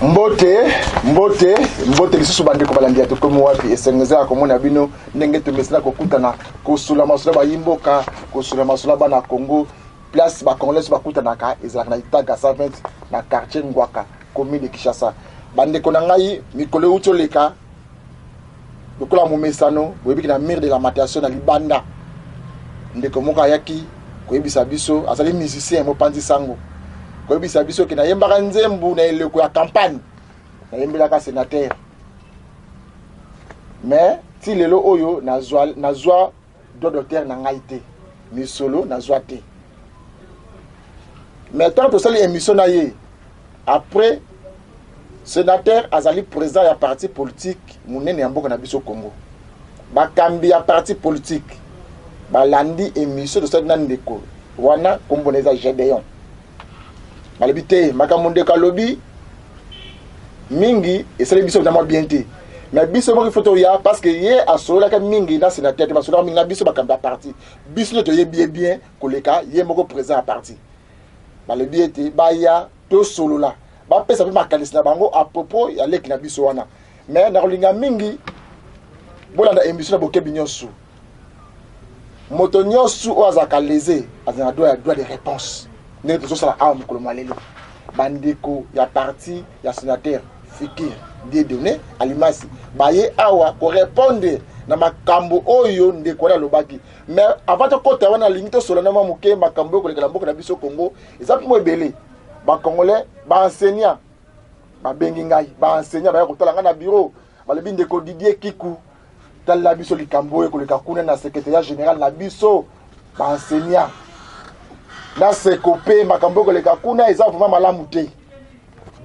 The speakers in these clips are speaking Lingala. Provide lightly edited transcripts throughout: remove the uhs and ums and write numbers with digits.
mbote lisusu bande ko balandia to komo wapi esengeza ko mona bino ndenge to mesina ko kutana ko sula masula ba yimboka ko sula masula bana Congo place ba congolais ba kutana ka ezala na itaga 120 na quartier Ngwaka commune de Kinshasa bande ko ngai mikolo utoleka lokola momesano boyebi na mire de la matation na libanda ndeko moka yaki ko yebisa biso azali musicien mo panzi sango ko yebisa biso ke na yembaka nzembu na eleko ya campagne na yembelaka sénateur mais ti lelo oyo nazwa do docteur na ngai te misolo nazwa te mais tant to sali émission na ye après sénateur azali président ya parti politique munene ya mboka na biso Congo bakambi ya parti politique balandi émission de sali na ndeko wana komboneza Gédéon balobi te makambo ndeko alobi mingi esali biso na bien te mais biso mo photo ya parce que ye asola ka mingi na sénateur te basola mingi na biso bakambi ya parti biso to ye bien koleka ye moko président ya parti balobi ete baya to solola ba pesa pe makanisi na bango à propos ya leki na biso wana mais na kolinga mingi bolanda émission na bokebi nyonso moto nyonso oazaka lésé azana droit de réponse ne to sala a mukolo malelo bandeko ya parti ya sénateur fikir des données alimasi baye awa ko répondre na makambo oyo ndeko na lobaki mais avant to kota wana lingito solo na mamuke makambo ko lekala mboka na biso Congo ezapi mo ebele ba congolais ba enseignant ba bengi ngai ba enseignant ba ko tala na bureau ba lebi ndeko Didier Kiku tala biso likambo ko leka kuna na secrétaire général na biso ba enseignant na sekopé makambo ko leka kuna eza vraiment malamu te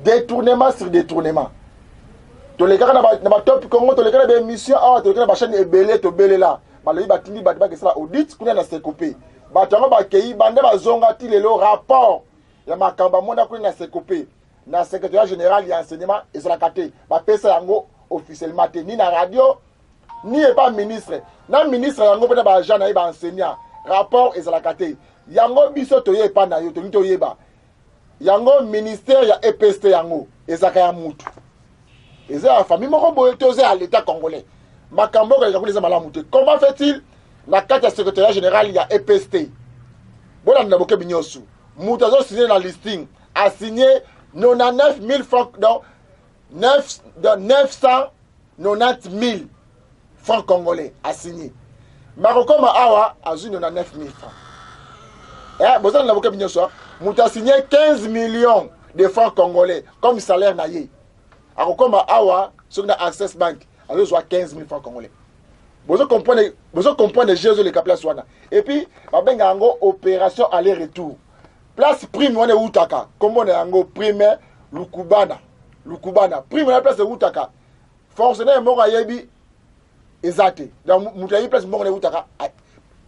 détournement sur détournement to le kaka na ba top Congo to le kaka ba émission to le kaka ba chaîne ebele to bele la ba le batindi ba ke sala audit kuna na sekopé ba tango ba kei bande ba zonga ti le rapport ya makamba mona kuna na sekopé na secrétaire général ya enseignement ezala kate ba pesa yango officiellement te ni na radio ni pas ministre na ministre yango pena ba agent na ba enseignant rapport ezala kate yango biso to ye pa na yo to yeba yango ministère ya EPST yango ezaka ya mutu eza la famille moko boye toze à l'état congolais makambo ko ezaka kuna malamu te comment fait-il la carte ya secrétaire général ya EPST bona na boke binyosu mutu azo signer na listing a signé 99 000 francs donc 990 000 francs congolais a signé Marokoma awa a 99 000 francs. Vous avez a signé 15 millions de francs congolais comme salaire naïe. Marokoma awa sur la Access Bank a 15 000 francs congolais. Vous comprenez Jésus le caplas wana. Et puis ba yango opération aller-retour. Place prime wana utaka. Comment on yango prime Lukubana. Prime la place de utaka. Fonctionnaire moko yebi ezate. Donc mutayi place moko na utaka.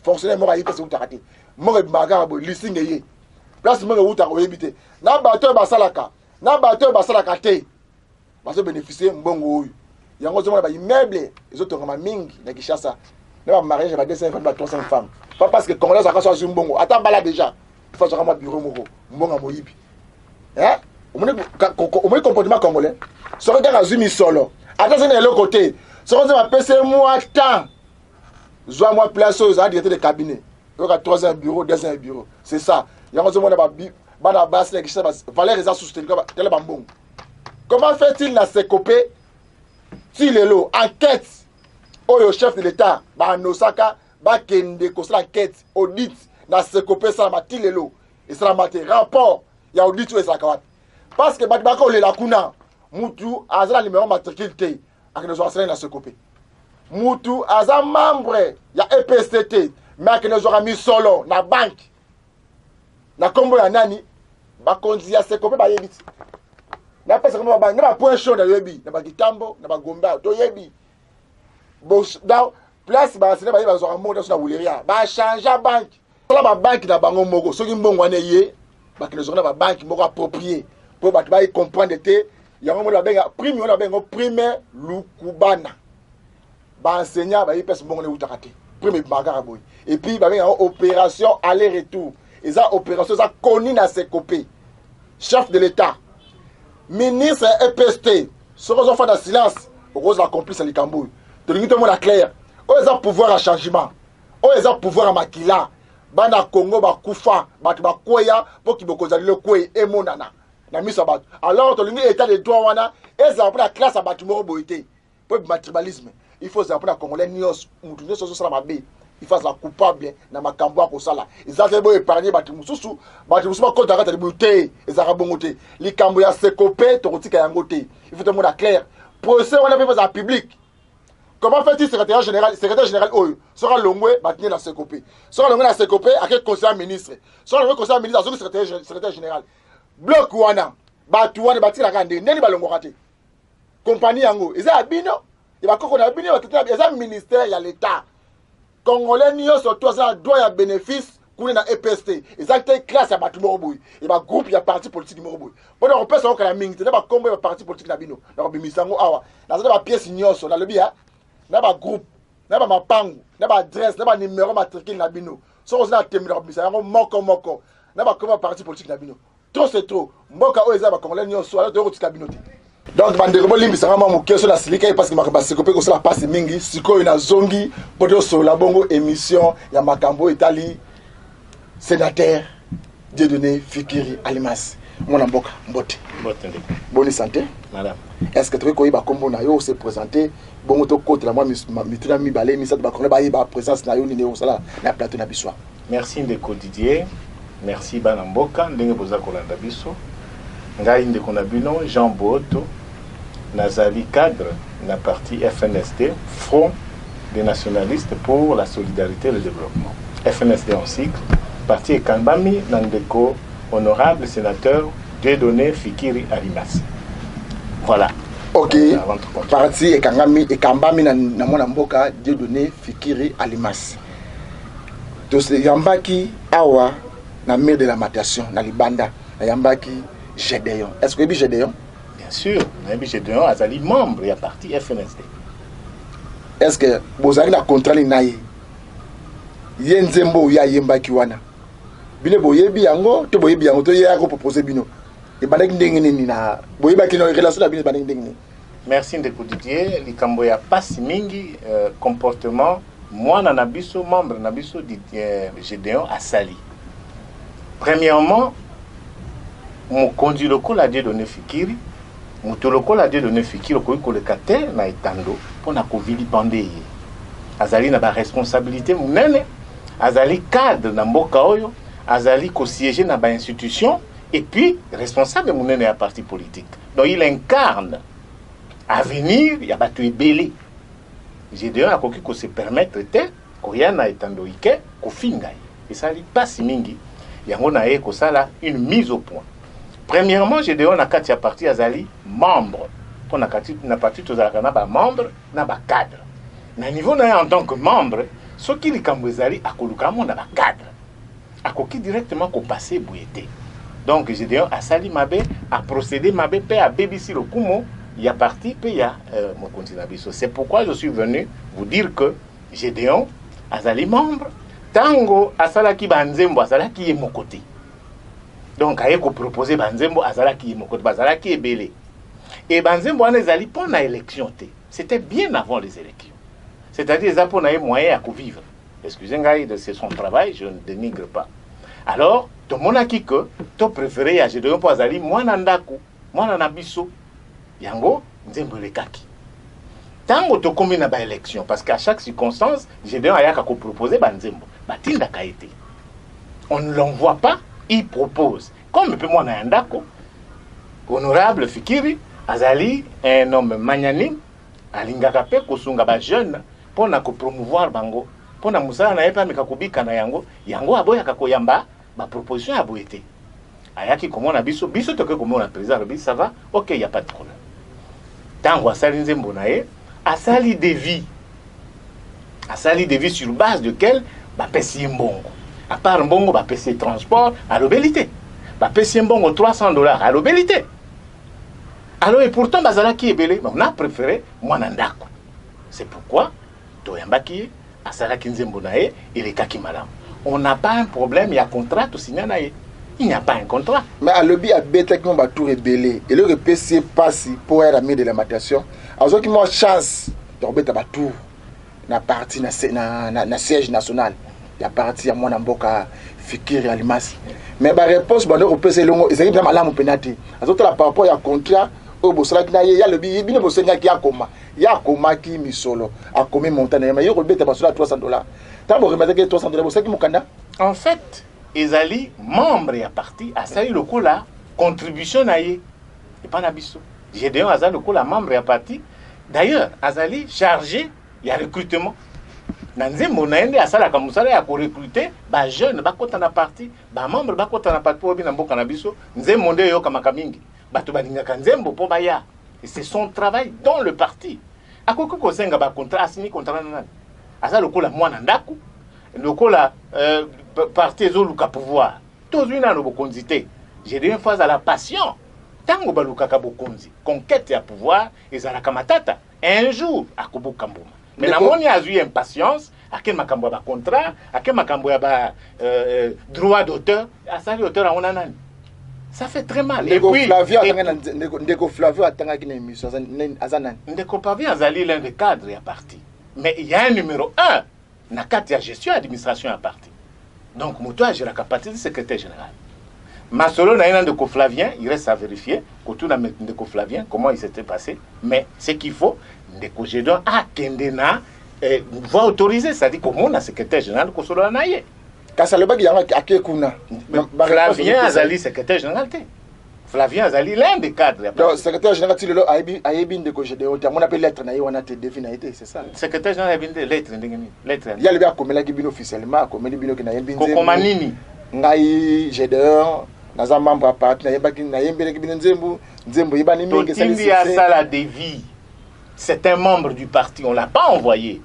Fonctionnaire moko yebi place utaka te. Moko magara bo listing ye. Place moko utaka oyebite. Na bato basalaka te. Baso bénéficier mbongo oyo. Yango zoma ba immeuble ezotonga mingi na Kinshasa. Na ba mariage ba 200 femmes ba 300 femmes. Pas parce que congolais akaso azu mbongo. Ata bala déjà. Faut ça comme bureau moko. Mbonga moyibi. Omoni comportement congolais. So regarde azumi solo. Attention de l'autre côté. So on va passer moi temps. Zoa moi place aux directeur de cabinet. Donc à 3 bureau, 2 bureau. C'est ça. Yango zoma ba na base na Kinshasa. Valeur eza soutenir tel bambongo. Comment fait-il na sekopé si lelo enquête oyo chef de l'état ba nosaka ba kende ko sala enquête audit na sekopé ça ma tilelo et ça maté rapport ya audit ou ça kawat parce que ba ko le la kuna mutu azala numéro matricule te akene zo asala na sekopé mutu aza membre ya EPST mais akene zo mis solo na banque na kombo ya nani ba konzi ya sekopé ba yebiti na pesa kama ba na point chaud na yebi na ba kitambo na ba gomba to yebi bo da place ba sina ba yeba zo amonda so na wuleria ba changer banque la ba banque na bango moko soki mbongo ane ye ba kene zo na ba banque moko approprié pour ba ba comprendre te yango mo la benga prime na bengo prime Lukubana ba enseignant ba yipes mbongo ne utakate prime magara boy et puis ba benga opération aller retour et ça opération ça connu na sekopé chef de l'état ministre EPST ce qu'on fait dans silence au la complice à l'Ikambo de l'unité monde clair ils ont pouvoir à changement ils ont pouvoir à makila bana Congo ba kufa ba koya pour ki boko zali le koy e monana na miso ba alors to l'unité état de droit wana ils ont la classe à bâtiment boité pour le tribalisme il faut ça pour la congolais nios mutu nios so sala mabe il fasse la coupable na makambo ko sala ils ont beau épargner batu mususu ba konta kata libuté ezaka bongote likambo ya sekopé to kotika yango te il faut te monde clair procès on a fait ça public. Comment fait-il secrétaire général oyo sera longwe batine na sekopé sera longwe na sekopé à quel conseiller ministre sera longwe conseiller ministre à secrétaire général bloc wana batu wana batila kande ndeni balongo kate compagnie yango eza abino et ba koko na abino batata eza ministère ya l'état congolais nyo surtout ça droit ya bénéfice kune na EPST exacte classe ya batu moroboy et ba groupe ya parti politique moroboy bon on peut savoir que la mingi na ba kombo ya parti politique na bino na bimisango awa na za ba pièce nyoso na lebi ya na ba groupe na ba mapangu na ba adresse na ba numéro matricule na bino so on a terminé la bimisango moko na ba kombo parti politique na bino trop c'est trop mboka o eza ba congolais nyoso ala to kotika bino te. Donc bandeko bolimbisanga mamuke so la silika parce que makaba sekopé ko so la passe mingi sikoyo na zongi poto so la bongo émission ya makambo Italie sénateur Dieudonné Fikiri Alimas mon mboka mbote bonne santé madame est-ce que tu koyiba kombo na yo se présenter bongo to côté la moi mituna mi balé mi sa ba kono ba yiba présence na yo ni ne sala na plateau na biswa. Merci ndeko Didier, merci bana mboka ndenge boza kolanda biso ngai ndeko na bino Jean Boto nazali cadre na parti FNSD Front des nationalistes pour la solidarité et le développement FNSD en cycle parti ekambami na ndeko honorable sénateur Dieudonné Fikiri Alimas. Voilà. OK. Parti ekambami na mwana mboka Dieudonné Fikiri Alimas. Donc yambaki awa na mire de lamentation na libanda na yambaki Gédéon. Est-ce que Gédéon? Bien sûr, Nabi Gédéon azali membre ya parti FNSD. Est-ce que bozali na contrat ni naye? Yenzembo ya yembaki wana. Bine boyebi yango to boyebi yango to ya ko proposer bino. E bandaki ndenge nini na boyebaki na relation na bino bandaki ndenge nini? Merci ndeko Didier, likambo ya pasi mingi comportement mwana na biso membre na biso Gédéon asali. Premièrement, mon conduit local a Dieudonné Fikiri, mon local a Dieudonné Fikiri ko le kate na etando pona ko vilipande ye. Azali na ba responsabilité munene, azali cadre na mboka oyo, azali ko siéger na ba institution et puis responsable munene ya parti politique. Donc il incarne avenir ya batu ebele. Gédéon a koki ko se permettre te ko yana etando ike ko finga. Et ça li passe mingi. Yango na ye ko sala une mise au point. Premièrement, Gédéon na kati ya parti azali membre. Pour na kati na parti to zalaka na ba membre na ba cadre. Na niveau na en tant que membre, ce qui likambo ezali akoluka mo na ba cadre. Akoki directement ko passer bouyete. Donc Gédéon a sali mabe, a procédé mabe pe a BBC le kumo, il y a parti pe ya mon continent biso. C'est pourquoi je suis venu vous dire que Gédéon azali membre tango asalaki banzembo asalaki ye mokote. Donc aye ko proposer banzembo asalaki ye mokote bazalaki ebele. Et banzembo wana ezali pona élection te. C'était bien avant les élections. C'est-à-dire ça pona ye moyen à vivre. Excusez-moi, c'est son travail, je ne dénigre pas. Alors, to monaki que to préféré à Gédéon po azali mwana ndako, mwana na biso. Yango nzembo lekaki. Tango to komi na ba élection parce qu'à chaque circonstance, Gédéon ayaka ko proposer banzembo. Batinda kaité. On ne l'envoie pas, il propose. Comme peut moi na ndako, honorable Fikiri azali un homme magnanime, alingaka pe kosunga ba jeune pour na ko promouvoir bango, pour na musala na yepa mikakubika na yango, yango aboya kakoyamba ba proposition ya boyete. Ayaki komona biso to ke komona président biso ça va, OK, il y a pas de problème. Tango asali nzembo na ye, asali devis. Asali devis sur base de quel ba pesi mbongo. À part mbongo ba pesi transport à l'obélité. Ba pesi mbongo $300 à l'obélité. Alors et pourtant bazala ki ebele, on a préféré mwana ndako. C'est pourquoi toyambaki asala kinzembo na ye et les kaki malam. On n'a pas un problème, il y a contrat to signer na ye. Il n'y a pas un contrat. Mais à lobby a bête qui m'a tout rebellé. Et le PC passe pour être ami de l'alimentation. Alors qui m'a chance de rebelle à tout. Na parti na siège national. Il y a parti à mon amboka fikiri alimasi. Mais ma réponse bon au PC longo et c'est bien malamu penati. Alors tout la par rapport à contrat au bosala qui na ya lobby bino bosenga qui akoma. Ya koma ki misolo a commis montagne mais yo rebelle ba sur $300. Tant bo remettre que $300 bosaki mukanda. En fait, Ezali, membre et parti, a sali le coup la contribution naïe. Et pas nabiso. J'ai dit, Azali, le coup la membre et parti. D'ailleurs, Azali, chargé, il y a recrutement. Nanze monaende a sala kamusala ya ko recruter, ba jeune, ba kota na parti, ba membre, ba kota na parti, pour bien mboka nabiso. Nze monde yo kamaka mingi. Bato balinga kanzembo po baya. Et c'est son travail dans le parti. Akoko ko senga ba contrat, asini contrat nanani. Azali, le coup la mwana ndaku. Le coup la parti ezoluka pouvoir tozwi nano bokonzi te j'ai dit une fois à la passion tango balukaka bokonzi conquête ya pouvoir ezalaka matata un jour akobuka mbuma mais namoni azwi impatience ake makambo ya contrat ake makambo ya droit d'auteur asali auteur aona nani ça fait très mal et puis ndeko Flavio atangaki na émission azanani ndeko Flavio azali l'un des cadres ya parti mais il y a un numéro 1 na kati ya gestion administration ya parti. Donc, Moutoua, j'ai la capacité de secrétaire général. Masolo n'a un de Flavien, il reste à vérifier, de Flavien, comment il s'était passé. Mais ce qu'il faut, Ndeko Gédon a Kendena va autoriser, c'est-à-dire comment on a secrétaire général de Kosolo Anaye. Kasaloba qui a Akekuna. Flavien Azali, secrétaire général. Flavien Azali, l'un des cadres. Donc, secrétaire général, a eu de Gédéon, on appelle lettre, on a définitivement, c'est ça. Secrétaire général, il y a lettre. Il y a le gars comme il officiellement, comme il y a bien. Kokomanini. Ngai Gédéon, dans un membre à part, il y a bien Nzembo, il y a bien Devi. C'est un membre du parti, on ne l'a pas envoyé.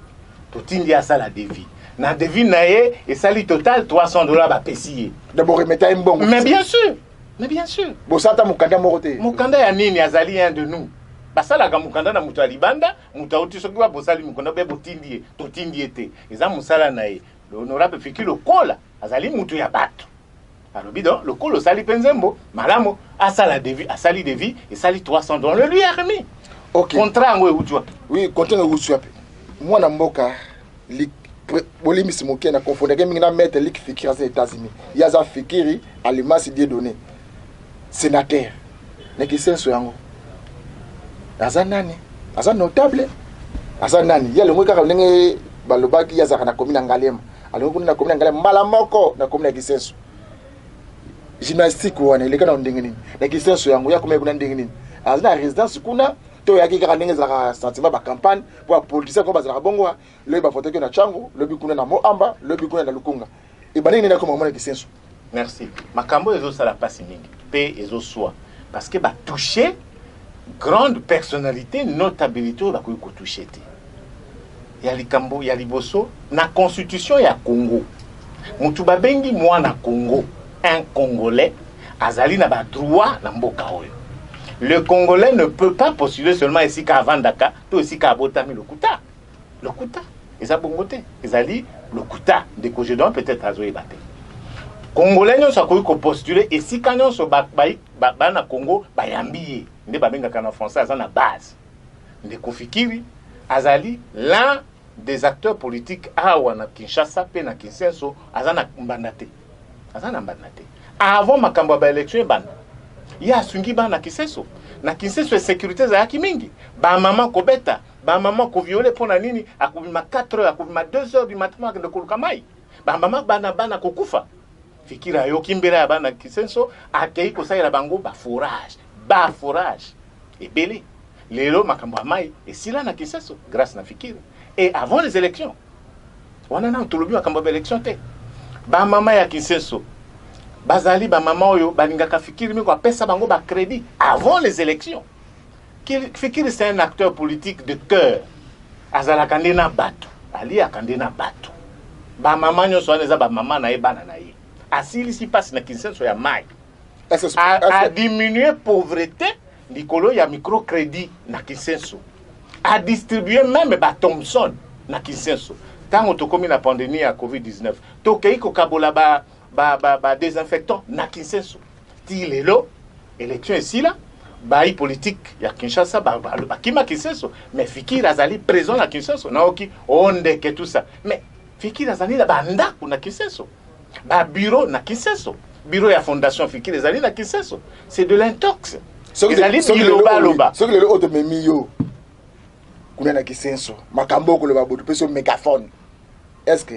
Totindi a ça la Devi. Na Devi naye, et ça lui total $300 à payer. D'abord, il mettait un bon. Mais bien sûr. Mais bien sûr. Bosata Mukanda Morote. Mukanda ya nini azali un de nous. Basala ka Mukanda na mutu alibanda, mutu auti soki wa bosali Mukanda be botindi totindi ete. Eza musala na ye. L'honorable Fiki le kola azali mutu ya bato. Alors bidon, le kolo sali penzembo, malamo asala devi, asali devi et sali $300 le lui a remis. OK. Contrat ngwe utwa. Oui, contrat ngwe utwa. Moi na mboka Bolimi Simoke na confondé mingi na mettre lik Fikiri aux États-Unis. Yaza Fikiri alimasi die donné. Sénateur, nekisenso yango. Azanani, azan notable. Azanani, il y a le mot kaka ndenge balobaki yazaka na commune Ngalema. Alors kuna na commune Ngalema malamoko na commune kisenso. Gymnastique wana ile kana ndenge nini. Nekisenso yango ya kuma kuna ndenge nini. Azana résidence kuna to yaki kaka ndenge za sentiment ba campagne pour politicien ko bazala bongo le ba photo na changu, le bi kuna na Moamba, le bi kuna na Lukunga. E banini na koma mona kisenso. Merci. Makambo ezo sala pasi mingi. Paix ezo soi. Parce que ba toucher grande personnalité, notabilité ba ko toucher te. Ya likambo ya liboso na constitution ya Congo. Mutu babengi mwana Congo, un Congolais azali na ba droit na mboka oyo. Le Congolais ne peut pas postuler seulement ici qu'à Vandaka, tout ici qu'à Botami le Kuta. Le Kuta, ils ont bongoté. Ils ont dit le Kuta de Kogedon peut-être à Zoé Baté. Congolais n'ont pas pu postuler et si quand on se bat na Congo, bayambiye. Ne ba benga kana français à la base. De Kofikiri, Azali, l'un des acteurs politiques à Wana Kinshasa, pe na Kinsenso, azana mbandate. Azana mbandate. Avant makambo ba élection banda. Il y a sungi ba na Kinsenso. Na Kinsenso sécurité za yaki mingi. Ba maman ko beta, ba maman ko violer pona nini, akubima 4 heures, akubima 2 heures du matin de kolukamai. Ba maman bana ko kufa. Fikira yo kimbera ya bana Kinsenso, akei ko saira bango ba forage. Et belé. Lelo makambo mai et sila na Kinsenso grâce na Fikira. Et avant les élections. On a tolobi makambo ba élection te. Ba maman ya Kinsenso. Bazali ba maman oyo balingaka Fikiri mi ko pesa bango ba crédit avant les élections. Fikiri c'est un acteur politique de cœur. Azala kandena bato. Ali akandena bato. Ba maman nyo so aneza ba maman na e bana na ye. Asili si passe na Kinsenso ya mai. A diminuer pauvreté, Nicolo ya microcrédit na Kinsenso. A distribuer même ba Thompson na Kinsenso. Tant on tokomi na pandémie à Covid-19. Tokei ko kabola ba ba désinfectant na Kinshasa ti lelo élection ici là ba politique ya Kinshasa ba kima Kinshasa mais Fikiri azali présent na Kinshasa na oki onde que tout ça mais Fikiri azali la banda na Kinshasa ba bureau na Kinshasa bureau ya fondation Fikiri azali na Kinshasa c'est de l'intox ezali biloba loba ce que le auto memiyo kuna na Kinshasa makambo ko le baboto peso mégaphone est-ce que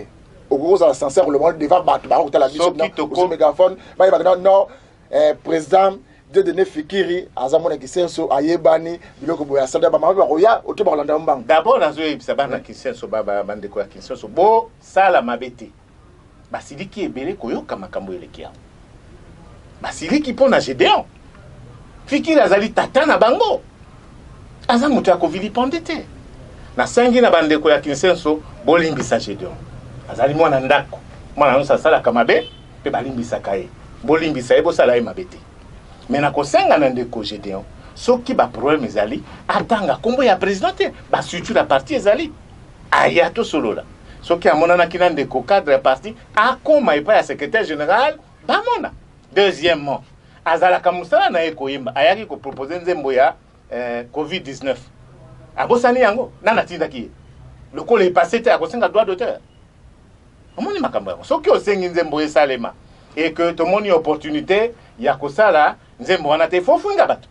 au gros ça sincère le monde devant battre ba ko la biso na mégaphone ba non président de donner Fikiri azamona Kinshasa ayebani biloko boya sada ba mama roya oto ba landa mbang d'abord nazo yebisa bana Kinshasa ba bande ko ya Kinshasa bo sala mabete basiliki ebele koyoka makambo elekia basiliki pona Gédéon Fikiri azali tata na bango aza mutu akovilipande te na sangi na bandeko ya Kinshasa bolimbisa Gédéon azali mwana ndako mwana no sala kamabe pe balimbisa kaye bolimbisa ebo sala ye mabete mais na kosenga na ndeko Gédéon soki ba problème ezali atanga kombo ya président te ba structure la parti ezali aya to solola soki amonana kina ndeko cadre ya parti akoma epa ya secrétaire général bamona deuxièmement azala kamusala na ekoyemba ayaki ko proposer nzembo ya COVID-19 abosani yango nana tindaki lokolo e passé te akosenga droit d'auteur omoni makambo yango soki osengi nzembo esalema et que to moni opportunité ya kosala nzembo wana te fofunga bato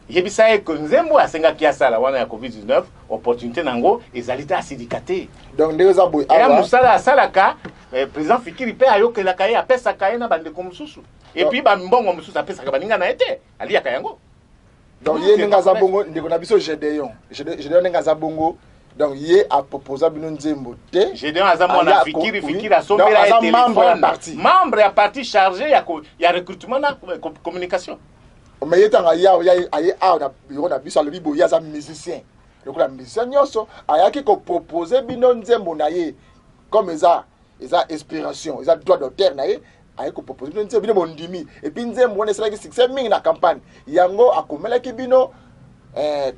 yebisa e que nzembo asenga ki asala wana ya COVID-19 opportunité nango ezali ta syndicate donc ndeza boy ya musala asalaka président Fikiri pe ayokela kaye apesa kaye na bande ko mususu et puis ba mbongo mususu apesa ka baninga na ete aliya kayango donc ye ninga za bongo ndeko na biso Gédéon ninga za bongo donc ye a proposé bino nzembo te Gédéon azamona Fikiri asombela et téléphone membre ya parti chargé ya recrutement na communication mais yetanga ya aye na bureau na biso alobi boya za musicien donc la musicien nyonso ayaki ko proposer bino nzembo na ye comme eza inspiration eza droit d'auteur na ye aye ko proposer bino nzembo bino mondimi et puis nzembo on esala ki succès mingi na campagne yango akomela ki bino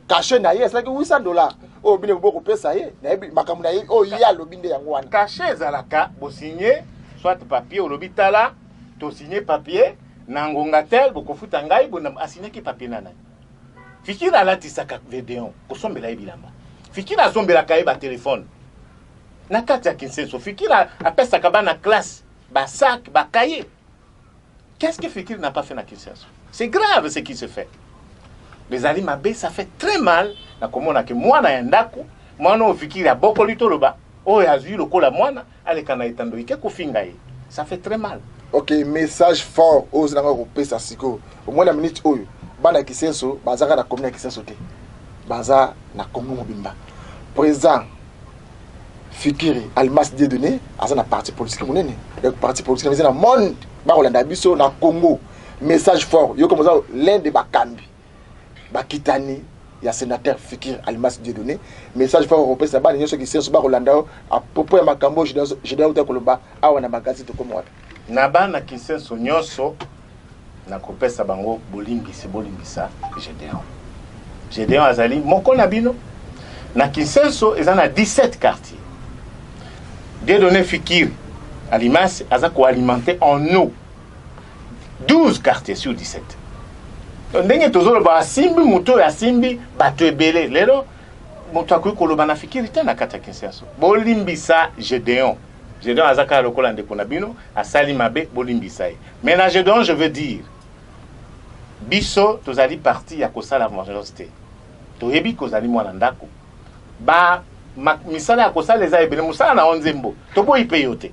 cachet na ye esala ki $800 o bino boko pesa ye na makambo na ye o ya lobi nde yango wana cachet ezalaka bo signer soit papier olobi tala to signer papier na ngonga tel bokofuta ngai bona asignaki papier nana Fikiri alatisaka Gédéon kosombela ye bilamba Fikiri asombelaka ye ba téléphone na kati ya Kinshasa Fikiri apesaka bana classe ba sac ba cahier. Qu'est-ce que Fikiri n'a pas fait na Kinshasa? C'est grave ce qui se fait. Les Ali Mabé, ça fait très mal na komona ke mwana ya ndako mwana o Fikiri a boko litoloba o ya zui lokola mwana alekana etando ike kofinga ye. Ça fait très mal. Ok, message fort aux gens qui pesa siko. Au moins la minute oyo bana Kinshasa bazaka na komuna Kinshasa te. Baza na komuna mobimba. Président Fikiri Almas Dieudonné aza na parti politique monene. Le parti politique na monde ba Rolanda biso na Congo. Message fort. Yo comme ça l'un de bakambi. Bakitani ya sénateur Fikiri Almas Dieudonné. Message fort au pesa ba nyoso Kinshasa ba Rolanda à propos ya makambo je dois uta koloba awa na magazine to comme wapi. Na bana Kinshasa nyonso na kopesa bango bolimbisa Gédéon. Gédéon azali moko na bino na Kinshasa ezana 17 quartiers. Dieudonné Fikiri Almas aza ko alimenter en eau 12 quartiers sur 17. Ndenge tozolo ba simbi moto ya simbi bato ebele lelo moto akoki koloba na Fikiri te na kati ya Kinshasa. Bolimbisa Gédéon. Gédéon azaka lokola ndeko na bino asali mabe bolimbisa ye. Mais na Gédéon je veux dire biso tozali parti ya kosala vengeance te. Toyebi kozali mwana ndako. Ba misala ya kosala eza ebele musala na onzembo. Tobo ipeyo te.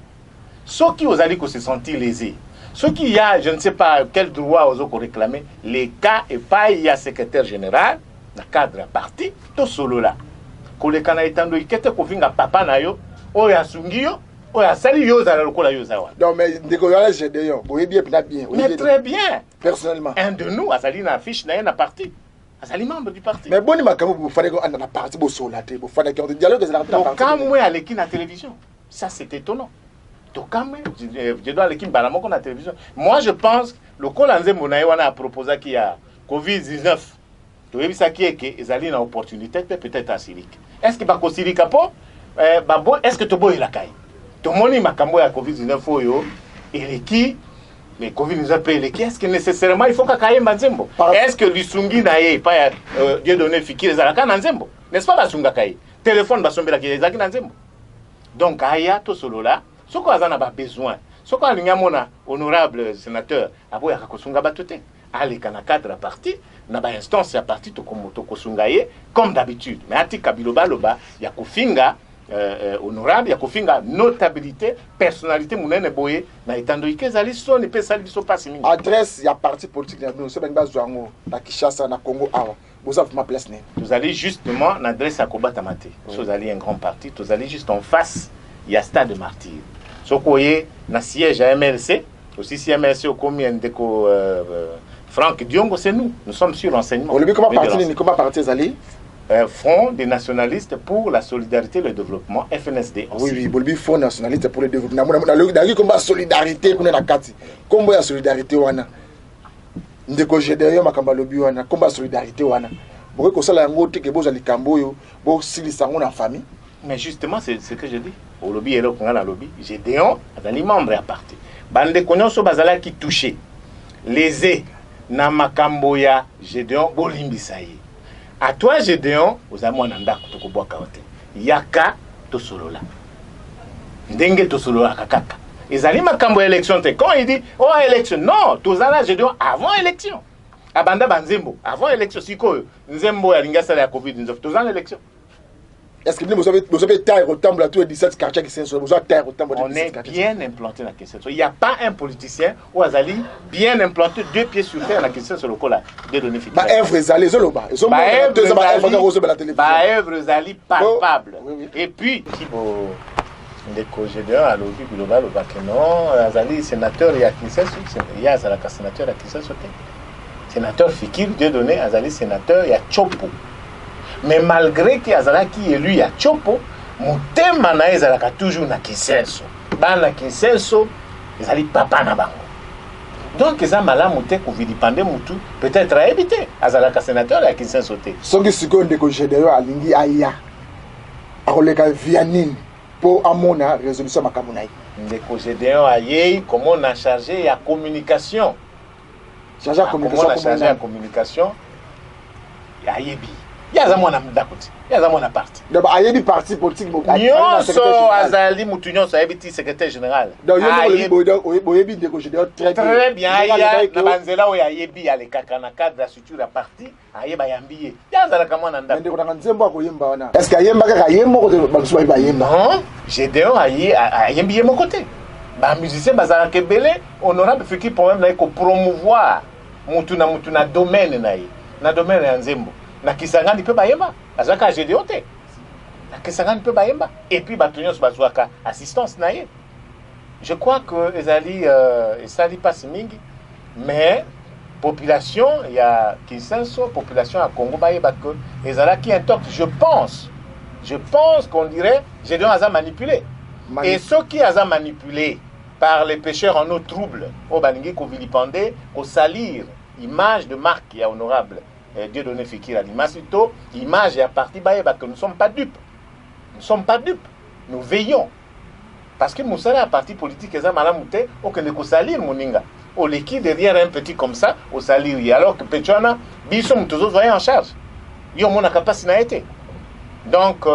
Soki ozali ko se sentir lésé. Soki ya je ne sais pas quel droit ozoko réclamer les cas et pas il y a secrétaire général na cadre parti to solo la. Koleka na etando ikete kofinga papa na yo o ya sungio o ya sali yo za lokola yo za wa. Non mais ndeko ya Gédéon, boye bien bien. Mais très bien. Personnellement. Un de nous asali na affiche na parti. Asali membre du parti. Mais boni makambo bu fane ko na parti bo solo te, bu fane ko dialogue ezala na parti. Quand moi à l'équipe na télévision. Ça c'est étonnant. Je dois l'équipe balamoko na télévision. Moi je pense le Kolanze Monaye wana a proposé qu'il y a COVID-19. Tu vois ça qui est que ezali na opportunité peut-être à Silik. Est-ce que ba ko Silik apo babo est-ce que to boy la kai? To moni makambo ya COVID-19 oyo Et qui, mais Covid nous a payé qui est-ce que nécessairement il faut qu'Akaye Nzembo? Est-ce que Lusungi naye pas Dieu donné Fikir Zalaka Nzembo? N'est-ce pas Basunga Kaye? Téléphone Basombela qui Zaki Nzembo. Donc aya to solo là, ce qu'on a besoin. Ce qu'on a mona honorable sénateur, abo ya kosunga batote. Allez kana cadre à parti, na ba instance à parti to komoto kosungaye comme d'habitude. Mais atika biloba loba ya kofinga honorable ya kofinga notabilité personnalité munene boye na itando ikezali so ni pesa biso pasi mingi adresse ya parti politique na biso benga zwango na Kinshasa na Congo awa vous avez ma place né vous allez justement na adresse à Kobata Maté vous allez un grand parti vous allez juste en face il y a stade martyr sokoye na siège à MLC aussi si MLC au combien de Franck Diongo c'est nous sommes sur l'enseignement on le comment parti ni comment parti zali Front des nationalistes pour la solidarité et le développement, FNSD aussi. Oui, oui, Front nationaliste pour le développement. Comme solidarité, qu'on a la carte. Comme la solidarité, wana. Ndeko Gédéon makamba lobi wana. Comme la solidarité, wana. Pour que ça la ngote que boza likamboyo, bo sili sango na famille. Mais justement, c'est ce que je dis. Au lobby et là, on a la lobby. Gédéon, azali membre à partir. Bande konyoso bazala qui touché. Lésé na makamboya Gédéon bolimbisaye. À toi, Gédéon, vous avez un anda pour boire kaote. Yaka to solola. Ndenge to solola kakaka. Ils allaient makambo élection. Quand il dit oh élection, non, tous là Gédéon avant élection. Abanda banzembo avant élection. Si quoi, nzembo ya linga sala ya Covid-19 tous en élection. Est-ce que vous avez terre au temple à tous les 17 quartiers qui sont vous avez terre au temple on est bien implanté dans la question. Il n'y a pas un politicien ou Azali bien implanté deux pieds sur terre dans la question sur le col de donner bah œuvre Zali zoloba ils ont œuvre Zali palpable et puis ndeko Gédéon à l'obi global au bakeno Azali sénateur il y a Kinshasa il y a Zalaka sénateur à Kinshasa sénateur Fikir Dieu donné Azali sénateur il y a Chopo. Mais malgré qu'il y a qui élu ya Chopo, motema na ezalaka toujours na Kinshasa. Bana Kinshasa, ezali papa na bango. Donc eza malamu te ko vilipande mutu, peut-être à éviter. Azalaka sénateur ya Kinshasa te. Songi seconde ko Gédéon alingi aya. Akoleka vianine pour amona résolution makamunai. Ndeko Gédéon aye comment on a chargé ya communication. Chargé à communication. Ya yebi. Yaza mwana mdakuti yaza mwana parti donc ayebi parti politique nyonso azali mutu nyonso ayebiti secrétaire général donc oyebi ndeko Gédéon très bien aya na banzela oyo ayebi alekaka na cadre ya structure ya parti ayeba yambiye yazalaka mwana ndako ndeko na nzembo akoyemba wana est-ce que ayemba kaka yembo ko balusu bayemba non Gédéon ayembi ye moko te ba musicien bazalaka ebele honorable Fikir problème na ko promouvoir mutu na domaine na domaine ya nzembo na Kisangani peut bayemba azaka Gédéon te na Kisangani peut bayemba et puis batunios bazwaka assistance na ye je crois que ezali passe mingi mais population il y a Kinshasa population à Congo bayeba que ezala qui intox je pense qu'on dirait Gédéon a manipulé et ceux qui a manipulé par les pécheurs en eau trouble au baningi ko vilipender ko salir image de marque qui est honorable Dieu donné Fikir à l'Imasito, image et à partir que nous ne sommes pas dupes. Nous ne sommes pas dupes. Nous veillons. Parce que nous sommes à parti politique, et ça, malamouté, au que nous salir, moninga. Au liquide derrière un petit comme ça, au salir. Alors que Pechuana, bissom, tous autres voyez en charge. Ils ont mon capacité. Donc,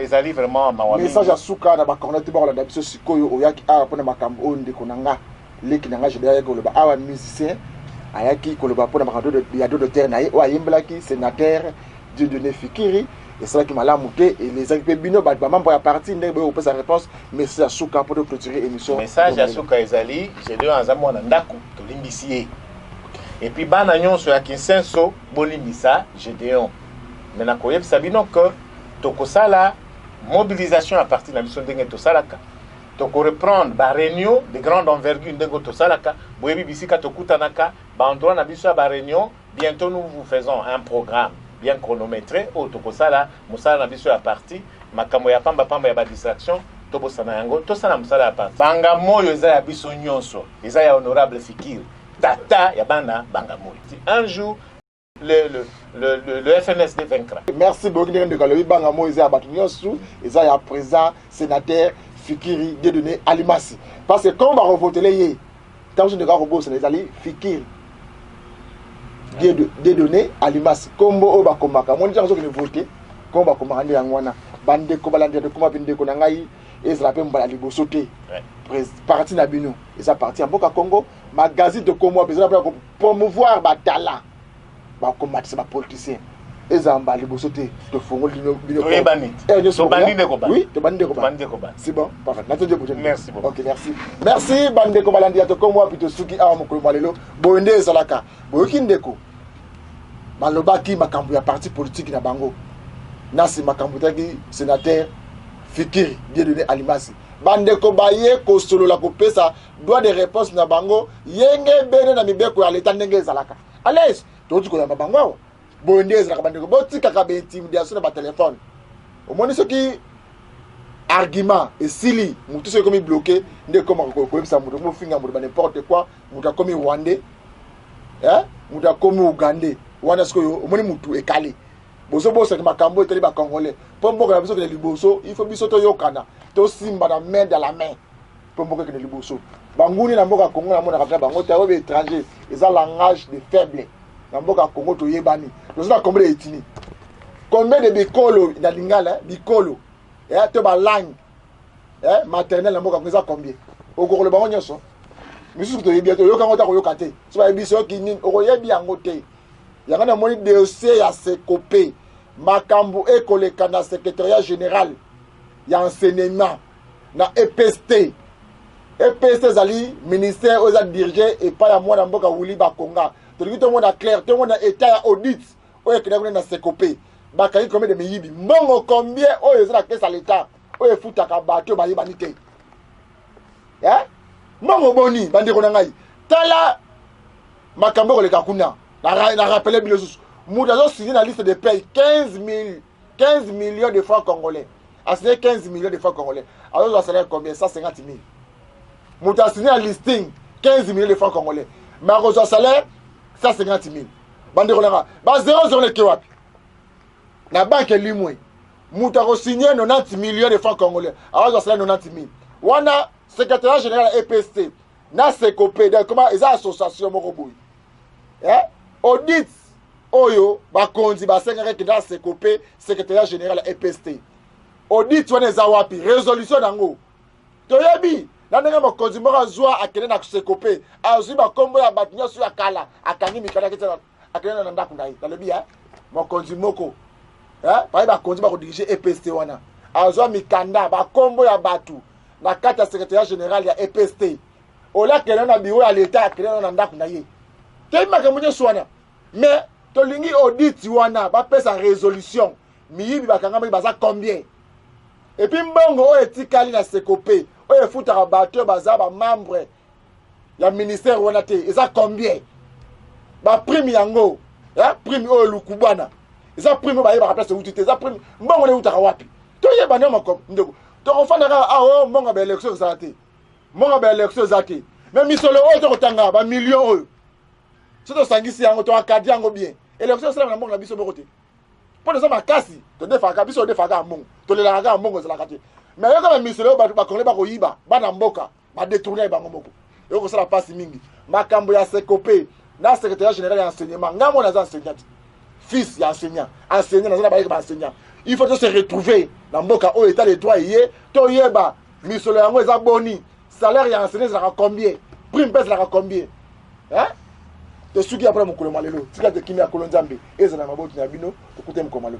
ils allaient vraiment à Mawami. Message à Souka, na bakornete ba la dabiso sikoyo oyaki a pona makambo onde konanga leki nanga jeda ko le ba awa musicien ayaki koloba pona makando de ya de terre naye o ayembelaki sénateur Dieu donné Fikiri et c'est là qui malamu te et les équipes bino ba membre ya parti ndenge ba sa réponse message à Souka pour clôturer émission message à Souka ezali j'ai deux ensemble na ndako to limbisié et puis bana nyonso ya Kinshasa bolimbisa Gédéon mais na koyeb sabino que tokosala mobilisation à partir de la mission ndenge to salaka toko reprendre ba réunion de grande envergure ndenge to salaka boyebi bisika tokutanaka ba endroit na biso ba réunion bientôt nous vous faisons un programme bien chronométré au tokosala musala na biso ya parti makambo ya pamba ya ba distraction tobosana yango tosala musala ya parti banga moyo eza ya biso nyonso eza ya honorable Fikir tata ya bana banga moyo un jour le FNSD vaincra. Merci beaucoup de Kalobi Bangamo, Isa Batunyosu, Isa ya président sénateur Fikiri Dieudonné Alimasi. Parce que quand on va revoter les quand je ne vais pas revoter les alliés, Fikiri Dieudonné Alimasi. Comme on va combattre, moi je dis que voter, quand on va combattre en Wana, bande ko balande de comment binde ko nangai, et ça l'appelle mbala libo sauter. Parti Nabino, et ça parti en Boka Congo, magazine de Congo, besoin de promouvoir Batala, bah combattre ces politiciens. Et ça mbala libo sauter, de fongo bino. Oui, bandit. Oui, de bande de Koba. C'est bon, parfait. Merci beaucoup. Ok, merci. Merci bande ko balande to Congo plutôt suki a mo ko balelo, bonde zalaka. Boyokindeko. Malobaki makambu ya parti politique na bango. Nasi makambu taki sénateur Fikiri Dieudonné Alimasi. Bande ko baye ko solo la ko pesa droit de réponse na bango yenge bene na mibeko ya leta ndenge zalaka. Allez, to ko ya bango. Bonde zalaka bande ko botika ka be intimidation na ba téléphone. Au moins ce qui argument et sili mutu se komi bloqué ndé comme ko bisa mutu mo finga mutu ba n'importe quoi mutu komi rwandais mutu komi ougandais wana sko yo au moins mutu ekali. Boso boso ki makambo eteli ba congolais pombo ka biso ke liboso il faut biso to yokana to simba na main dans la main pombo ke liboso banguni na mboka Congo na mona ka bango ta obe étranger ils ont langage de faible na mboka Congo to yebani nous na combien etini combien de bikolo na lingala bikolo to ba langue maternelle na mboka Congo za combien okolo bango nyoso misu to yebi to yoka ngota ko yokate so ba biso ki nini okoyebi yango te yanga na moni dossier ya Sekopé makambu ekoleka na secrétariat général ya enseignement na EPST zali ministère oza dirigé et pas ya mwana mboka wuli bakonga to liki to mona clair to mona état ya audit oyo ekena na Sekopé bakaki combien de miyibi mbongo combien oyo eza na caisse à l'état oyo efutaka bato bayebani te mbongo boni bandeko na ngai tala makambo ekoleka kuna na rappelé bilosus Moudazo signé la liste de paye 15 millions de francs congolais. A signé 15 millions de francs congolais. Alors, il va salaire combien? 150 000. Moudazo signé la listing 15 millions de francs congolais. Mais il va salaire 150 000. Bande de Rolera. Bah, 0 le Kewapi. La banque est limouée. Moudazo signé 90 millions de francs congolais. Alors, il va salaire 90 000. Wana, secrétaire général EPST. Na Sekopé. Comment ils ont association Moroboui. Audit. Oyo bakonzi basengaka ke dans Sekopé secrétaire général EPST audit wana eza wapi résolution nango toyebi na ndenge mokonzi moko azwa akende na Sekopé azwi bakombo ya bato nyonso ya kala akangi mikanda ketela akende na ndako na ye talobi mokonzi moko baye bakonzi bakodirige EPST wana azwa mikanda bakombo ya bato na kati ya secrétaire général ya EPST olakende na bureau ya l'état akende na ndako na ye toyebi makambo nyonso wana mais tolingi audit wana ba pesa résolution miyibi bakanga baza combien et puis mbongo o etikali na Sekopé o efutaka bato baza ba membre ya ministère wana te eza combien ba prime yango prime o lukubana eza prime ba yeba place utite eza prime mbongo le utaka wapi to yeba no makom ndeko to ofana ka mbongo ba élection zate mbongo ba élection zate mais misolo o to kotanga ba million o soto sangisi yango to akadi yango bien élection sala na mbongo na biso bokote pour les hommes makasi to defaka biso defaka mbongo to lelaka ka mbongo zala kati mais yo kama misolo ba kongole ba koyiba bana mboka ba détourner bango moko yo ko sala passe mingi makambo ya Sekopé na secrétaire général ya enseignement ngamo na enseignant fils ya enseignant na zala ba yeba enseignant il faut se retrouver na mboka o état de droit yé to yeba misolo yango eza boni salaire ya enseignant zala combien prime pèse la combien te suki après mokolo malelo tika te kimi ya kolonzambe ezana maboti na bino okute mkomalo